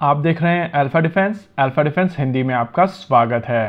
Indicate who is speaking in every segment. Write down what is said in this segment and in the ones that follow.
Speaker 1: आप देख रहे हैं अल्फा डिफेंस हिंदी में आपका स्वागत है।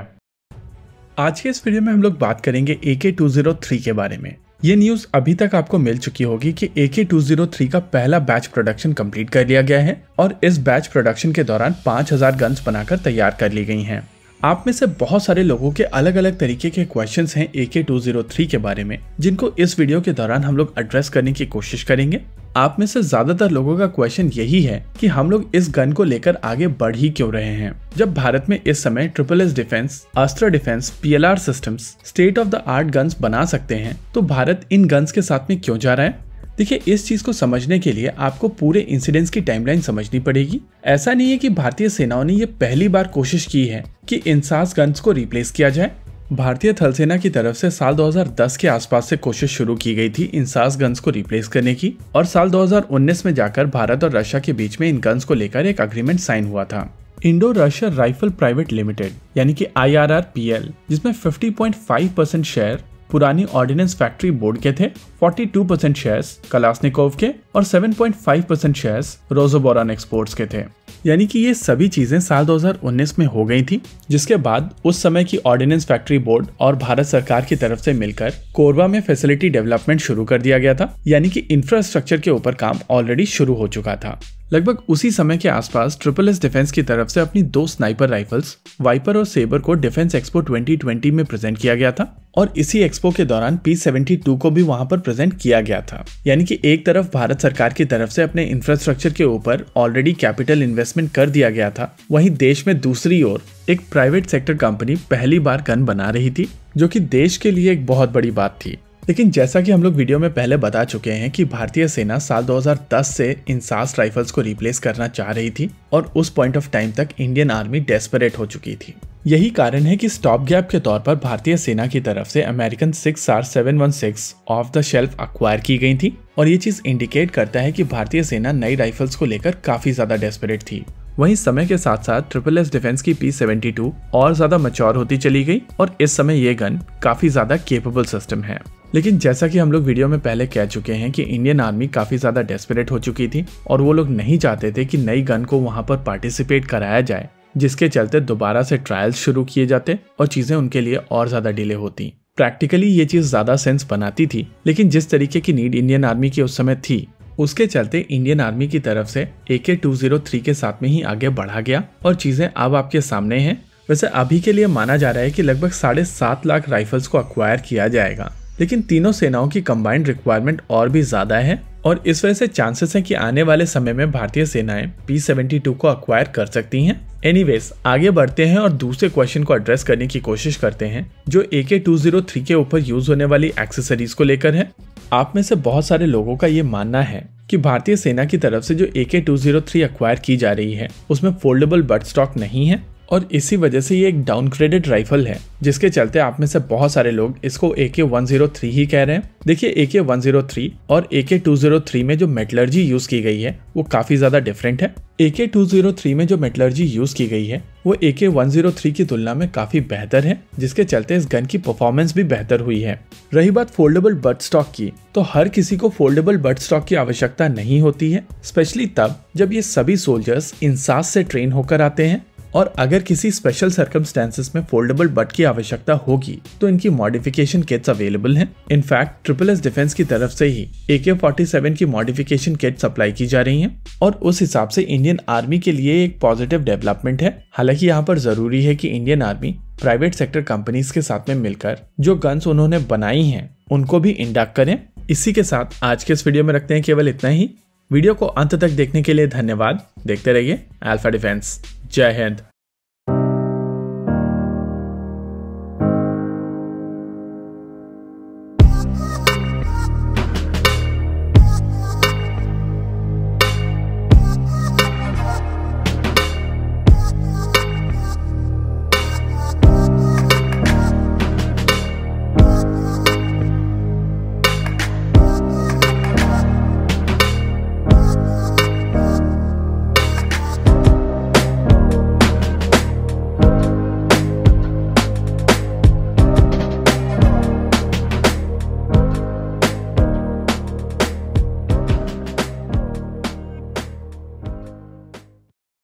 Speaker 2: आज के इस वीडियो में हम लोग बात करेंगे AK-203 के बारे में। ये न्यूज़ अभी तक आपको मिल चुकी होगी कि AK-203 का पहला बैच प्रोडक्शन कंप्लीट कर लिया गया है और इस बैच प्रोडक्शन के दौरान 5000 गन्स बनाकर तैयार कर ली गई हैं। आप में से बहुत सारे लोगों के अलग अलग तरीके के क्वेश्चंस हैं AK-203 के बारे में, जिनको इस वीडियो के दौरान हम लोग एड्रेस करने की कोशिश करेंगे। आप में से ज्यादातर लोगों का क्वेश्चन यही है कि हम लोग इस गन को लेकर आगे बढ़ ही क्यों रहे हैं, जब भारत में इस समय SSS डिफेंस, अस्त्र defence, PLR systems, state of the art guns बना सकते हैं, तो भारत इन गन्स के साथ में क्यों जा रहा है। देखिए, इस चीज को समझने के लिए आपको पूरे इंसिडेंट्स की टाइमलाइन समझनी पड़ेगी। ऐसा नहीं है कि भारतीय सेनाओं ने ये पहली बार कोशिश की है कि इंसास गन्स को रिप्लेस किया जाए। भारतीय थल सेना की तरफ से साल 2010 के आसपास से कोशिश शुरू की गई थी इंसास गन्स को रिप्लेस करने की, और साल 2019 में जाकर भारत और रशिया के बीच में इन गन्स को लेकर एक एग्रीमेंट साइन हुआ था। Indo Russia rifle private limited यानी कि IRRPL, जिसमें 50.5% शेयर पुरानी ऑर्डिनेंस फैक्ट्री बोर्ड के थे, 42% शेयर्स कलाशनिकोव के और 7.5% शेयर्स रोजोबोरन एक्सपोर्ट्स के थे। यानी कि ये सभी चीजें साल 2019 में हो गई थी, जिसके बाद उस समय की ऑर्डिनेंस फैक्ट्री बोर्ड और भारत सरकार की तरफ से मिलकर कोरबा में फैसिलिटी डेवलपमेंट शुरू कर दिया गया था। यानी कि इंफ्रास्ट्रक्चर के ऊपर काम ऑलरेडी शुरू हो चुका था। लगभग उसी समय के आसपास SSS डिफेंस की तरफ से अपनी 2 स्नाइपर राइफल्स वाइपर और सेबर को डिफेंस एक्सपो 2020 में प्रेजेंट किया गया था, और इसी एक्सपो के दौरान P-72 को भी वहां पर प्रेजेंट किया गया था। यानी कि एक तरफ भारत सरकार की तरफ से अपने इंफ्रास्ट्रक्चर के ऊपर ऑलरेडी कैपिटल इन्वेस्टमेंट कर दिया गया था, वहीं देश में दूसरी ओर एक प्राइवेट सेक्टर कंपनी पहली बार गन बना रही थी, जो कि देश के लिए एक बहुत बड़ी बात थी। लेकिन जैसा कि हम लोग वीडियो में पहले बता चुके हैं कि भारतीय सेना साल 2010 से इंसास राइफल्स को रिप्लेस करना चाह रही थी, और उस पॉइंट ऑफ टाइम तक इंडियन आर्मी डेस्परेट हो चुकी थी। यही कारण है कि स्टॉप गैप के तौर पर भारतीय सेना की तरफ से American 6R716 of the shelf acquire की गई थी, और ये चीज इंडिकेट करता है कि भारतीय सेना नई राइफल्स को लेकर काफी ज्यादा डेस्परेट थी। वहीं समय के साथ साथ SSS डिफेंस की P-72 और ज्यादा मैच्योर होती चली गई, और इस समय ये गन काफी ज्यादा केपेबल सिस्टम है। लेकिन जैसा कि हम लोग वीडियो में पहले कह चुके हैं कि इंडियन आर्मी काफी ज्यादा डेस्परेट हो चुकी थी, और वो लोग नहीं चाहते थे कि नई गन को वहां पर पार्टिसिपेट कराया जाए, जिसके चलते दोबारा से ट्रायल्स शुरू किए जाते और चीजें उनके लिए और ज्यादा डिले होती। प्रैक्टिकली ये चीज ज्यादा सेंस बनाती थी, लेकिन जिस तरीके की नीड इंडियन आर्मी की उस समय थी, उसके चलते इंडियन आर्मी की तरफ से AK-203 के साथ में ही आगे बढ़ा गया, और चीजें अब आपके सामने हैं। वैसे अभी के लिए माना जा रहा है कि लगभग 7.5 लाख राइफल्स को अक्वायर किया जाएगा, लेकिन तीनों सेनाओं की कंबाइंड रिक्वायरमेंट और भी ज्यादा है, और इस वजह से चांसेस है कि आने वाले समय में भारतीय सेनाएं P-72 को अक्वायर कर सकती हैं। एनीवेज, आगे बढ़ते हैं और दूसरे क्वेश्चन को एड्रेस करने की कोशिश करते हैं, जो AK-203 के ऊपर यूज होने वाली एक्सेसरीज को लेकर है। आप में से बहुत सारे लोगों का ये मानना है कि भारतीय सेना की तरफ से जो AK-203 अक्वायर की जा रही है, उसमें फोल्डेबल बट स्टॉक नहीं है, और इसी वजह से ये एक डाउनग्रेडेड राइफल है, जिसके चलते आप में से बहुत सारे लोग इसको AK-103 ही कह रहे हैं। देखिए, AK-103 और AK-203 में जो मेटलर्जी यूज की गई है वो काफी ज्यादा डिफरेंट है। AK-203 में जो मेटलर्जी यूज की गई है वो AK-103 की तुलना में काफी बेहतर है, जिसके चलते इस गन की परफॉर्मेंस भी बेहतर हुई है। रही बात फोल्डेबल बट स्टॉक की, तो हर किसी को फोल्डेबल बट स्टॉक की आवश्यकता नहीं होती है, स्पेशली तब जब ये सभी सोल्जर्स इंसास से ट्रेन होकर आते हैं, और अगर किसी स्पेशल सर्कमस्टेंसेस में फोल्डेबल बट की आवश्यकता होगी तो इनकी मॉडिफिकेशन किट्स अवेलेबल हैं। इनफैक्ट SSS डिफेंस की तरफ से ही AK-47 की मॉडिफिकेशन किट सप्लाई की जा रही हैं, और उस हिसाब से इंडियन आर्मी के लिए एक पॉजिटिव डेवलपमेंट है। हालांकि यहाँ पर जरूरी है कि Indian army private sector companies के साथ में मिलकर जो गन्स उन्होंने बनाई हैं उनको भी इंडक्ट करें। इसी के साथ आज के इस वीडियो में रखते हैं केवल इतना ही। वीडियो को अंत तक देखने के लिए धन्यवाद। देखते रहिए अल्फा डिफेंस। जय हिंद।